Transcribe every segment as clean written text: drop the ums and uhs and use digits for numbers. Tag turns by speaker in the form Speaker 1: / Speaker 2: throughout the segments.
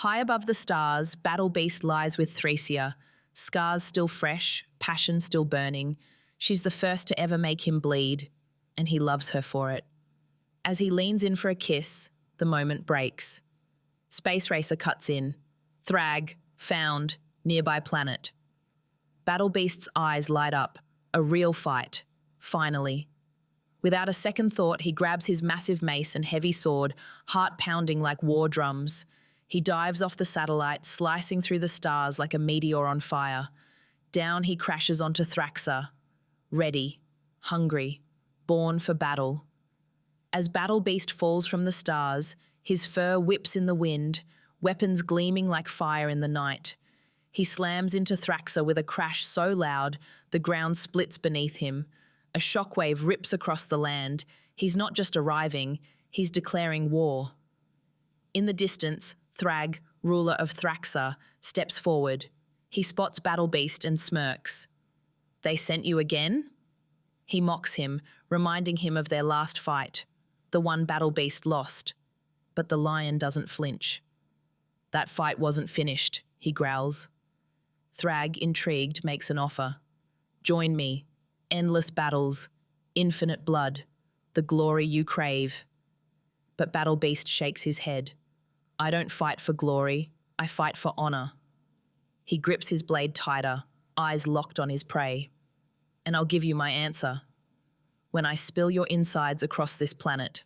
Speaker 1: High above the stars, Battle Beast lies with Thracia, scars still fresh, passion still burning. She's the first to ever make him bleed, and he loves her for it. As he leans in for a kiss, the moment breaks. Space Racer cuts in. Thragg, found, nearby planet. Battle Beast's eyes light up. A real fight. Finally. Without a second thought, he grabs his massive mace and heavy sword, heart pounding like war drums. He dives off the satellite, slicing through the stars like a meteor on fire. Down he crashes onto Thraxa. Ready, hungry, born for battle. As Battle Beast falls from the stars, his fur whips in the wind, weapons gleaming like fire in the night. He slams into Thraxa with a crash so loud, the ground splits beneath him. A shockwave rips across the land. He's not just arriving, he's declaring war. In the distance, Thragg, ruler of Thraxa, steps forward. He spots Battle Beast and smirks. They sent you again? He mocks him, reminding him of their last fight, the one Battle Beast lost. But the lion doesn't flinch. That fight wasn't finished, he growls. Thragg, intrigued, makes an offer. Join me. Endless battles, infinite blood, the glory you crave. But Battle Beast shakes his head. I don't fight for glory, I fight for honor. He grips his blade tighter, eyes locked on his prey. And I'll give you my answer. When I spill your insides across this planet.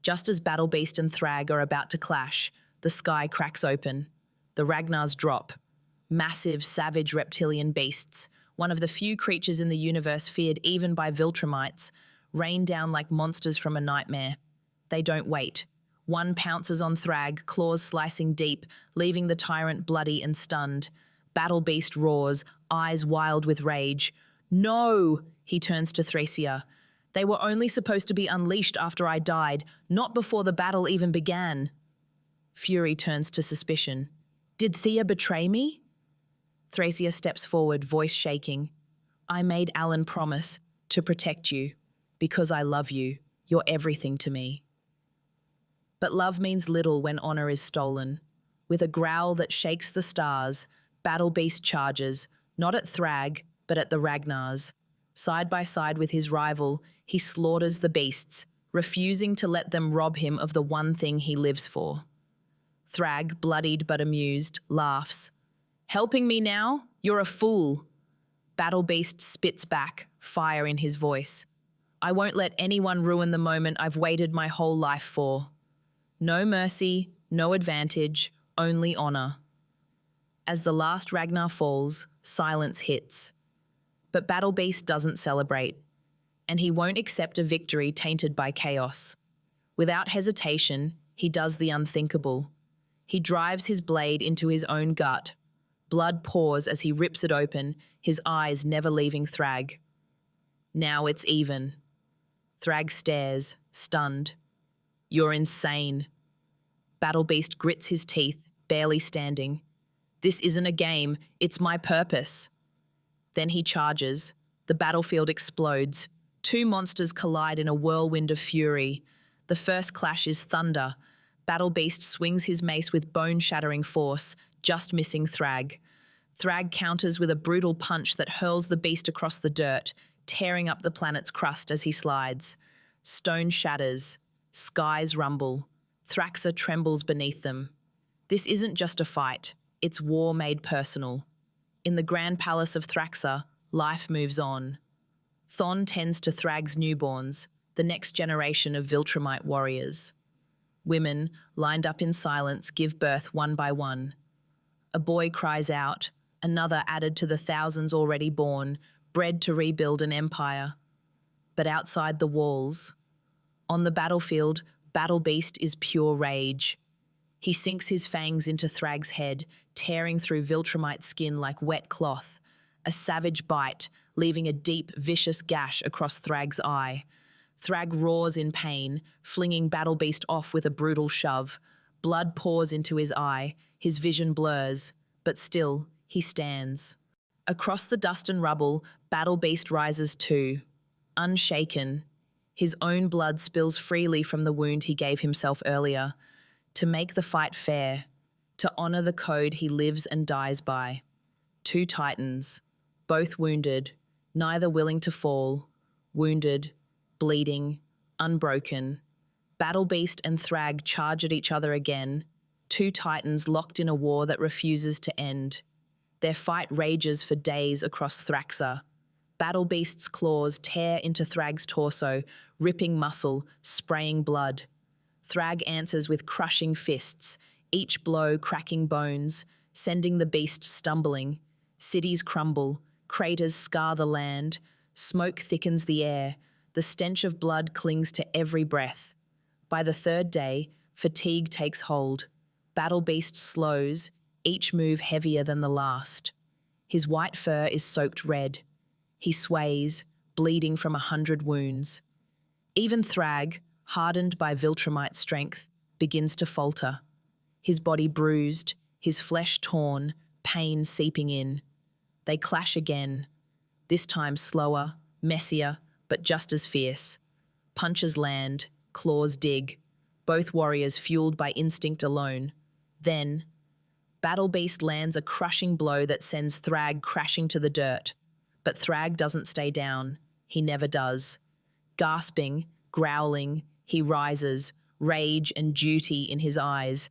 Speaker 1: Just as Battle Beast and Thragg are about to clash, the sky cracks open. The Ragnars drop. Massive, savage reptilian beasts, one of the few creatures in the universe feared even by Viltrumites, rain down like monsters from a nightmare. They don't wait. One pounces on Thragg, claws slicing deep, leaving the tyrant bloody and stunned. Battle Beast roars, eyes wild with rage. No! He turns to Thracia. They were only supposed to be unleashed after I died, not before the battle even began. Fury turns to suspicion. Did Thea betray me? Thracia steps forward, voice shaking. I made Alan promise to protect you, because I love you. You're everything to me. But love means little when honor is stolen. With a growl that shakes the stars, Battle Beast charges, not at Thragg, but at the Ragnars. Side by side with his rival, he slaughters the beasts, refusing to let them rob him of the one thing he lives for. Thragg, bloodied but amused, laughs. Helping me now? You're a fool. Battle Beast spits back, fire in his voice. I won't let anyone ruin the moment I've waited my whole life for. No mercy, no advantage, only honor. As the last Ragnar falls, silence hits. But Battle Beast doesn't celebrate, and he won't accept a victory tainted by chaos. Without hesitation, he does the unthinkable. He drives his blade into his own gut. Blood pours as he rips it open, his eyes never leaving Thragg. Now it's even. Thragg stares, stunned. You're insane. Battle Beast grits his teeth, barely standing. This isn't a game, it's my purpose. Then he charges. The battlefield explodes. Two monsters collide in a whirlwind of fury. The first clash is thunder. Battle Beast swings his mace with bone-shattering force, just missing Thragg. Thragg counters with a brutal punch that hurls the beast across the dirt, tearing up the planet's crust as he slides. Stone shatters. Skies rumble. Thraxa trembles beneath them. This isn't just a fight. It's war made personal. In the grand palace of Thraxa, life moves on. Thon tends to Thragg's newborns, the next generation of Viltrumite warriors. Women, lined up in silence, give birth one by one. A boy cries out, another added to the thousands already born, bred to rebuild an empire. But outside the walls, on the battlefield, Battle Beast is pure rage. He sinks his fangs into Thragg's head, tearing through Viltrumite skin like wet cloth. A savage bite, leaving a deep, vicious gash across Thragg's eye. Thragg roars in pain, flinging Battle Beast off with a brutal shove. Blood pours into his eye, his vision blurs, but still, he stands. Across the dust and rubble, Battle Beast rises too. Unshaken, his own blood spills freely from the wound he gave himself earlier. To make the fight fair, to honor the code he lives and dies by. Two titans, both wounded, neither willing to fall, wounded, bleeding, unbroken. Battle Beast and Thragg charge at each other again, two titans locked in a war that refuses to end. Their fight rages for days across Thraxa. Battle Beast's claws tear into Thragg's torso, ripping muscle, spraying blood. Thragg answers with crushing fists, each blow cracking bones, sending the beast stumbling. Cities crumble, craters scar the land, smoke thickens the air, the stench of blood clings to every breath. By the third day, fatigue takes hold. Battle Beast slows, each move heavier than the last. His white fur is soaked red. He sways, bleeding from 100 wounds. Even Thragg, hardened by Viltrumite strength, begins to falter. His body bruised, his flesh torn, pain seeping in. They clash again, this time slower, messier, but just as fierce. Punches land, claws dig, both warriors fueled by instinct alone. Then, Battle Beast lands a crushing blow that sends Thragg crashing to the dirt. But Thragg doesn't stay down. He never does. Gasping, growling, he rises, rage and duty in his eyes.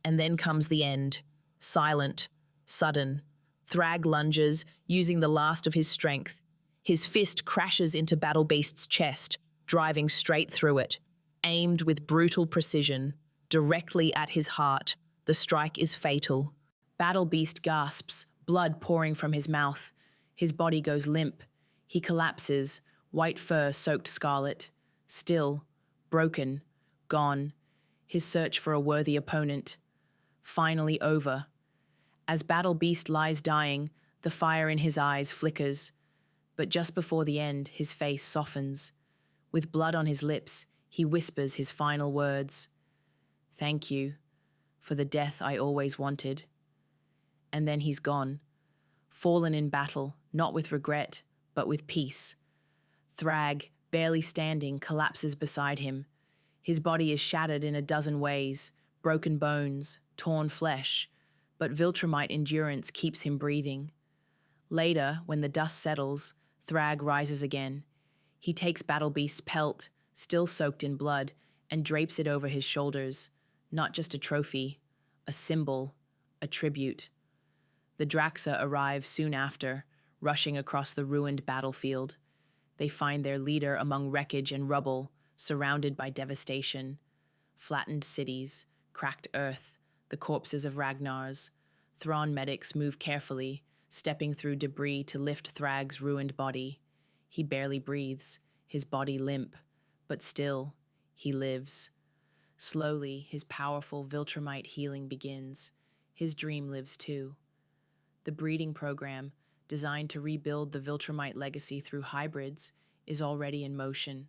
Speaker 1: And then comes the end. Silent, sudden. Thragg lunges, using the last of his strength. His fist crashes into Battle Beast's chest, driving straight through it. Aimed with brutal precision, directly at his heart, the strike is fatal. Battle Beast gasps, blood pouring from his mouth. His body goes limp. He collapses, white fur soaked scarlet. Still, broken, gone. His search for a worthy opponent. Finally over. As Battle Beast lies dying, the fire in his eyes flickers. But just before the end, his face softens. With blood on his lips, he whispers his final words. "Thank you for the death I always wanted." And then he's gone. Fallen in battle, not with regret, but with peace. Thragg, barely standing, collapses beside him. His body is shattered in a dozen ways, broken bones, torn flesh, but Viltrumite endurance keeps him breathing. Later, when the dust settles, Thragg rises again. He takes Battle Beast's pelt, still soaked in blood, and drapes it over his shoulders. Not just a trophy, a symbol, a tribute. The Draxa arrive soon after, rushing across the ruined battlefield. They find their leader among wreckage and rubble, surrounded by devastation. Flattened cities, cracked earth, the corpses of Ragnars. Thrawn medics move carefully, stepping through debris to lift Thragg's ruined body. He barely breathes, his body limp, but still, he lives. Slowly, his powerful Viltrumite healing begins. His dream lives too. The breeding program, designed to rebuild the Viltrumite legacy through hybrids, is already in motion.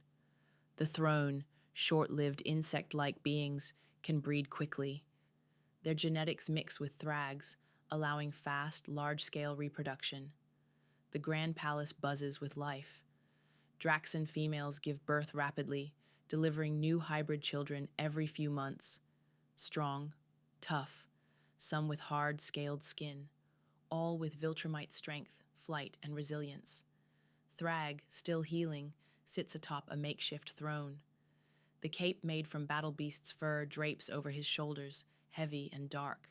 Speaker 1: The throne, short-lived insect-like beings, can breed quickly. Their genetics mix with Thragg's, allowing fast, large-scale reproduction. The Grand Palace buzzes with life. Draxan females give birth rapidly, delivering new hybrid children every few months. Strong, tough, some with hard, scaled skin, all with Viltrumite strength, flight, and resilience. Thragg, still healing, sits atop a makeshift throne. The cape made from Battle Beast's fur drapes over his shoulders, heavy and dark.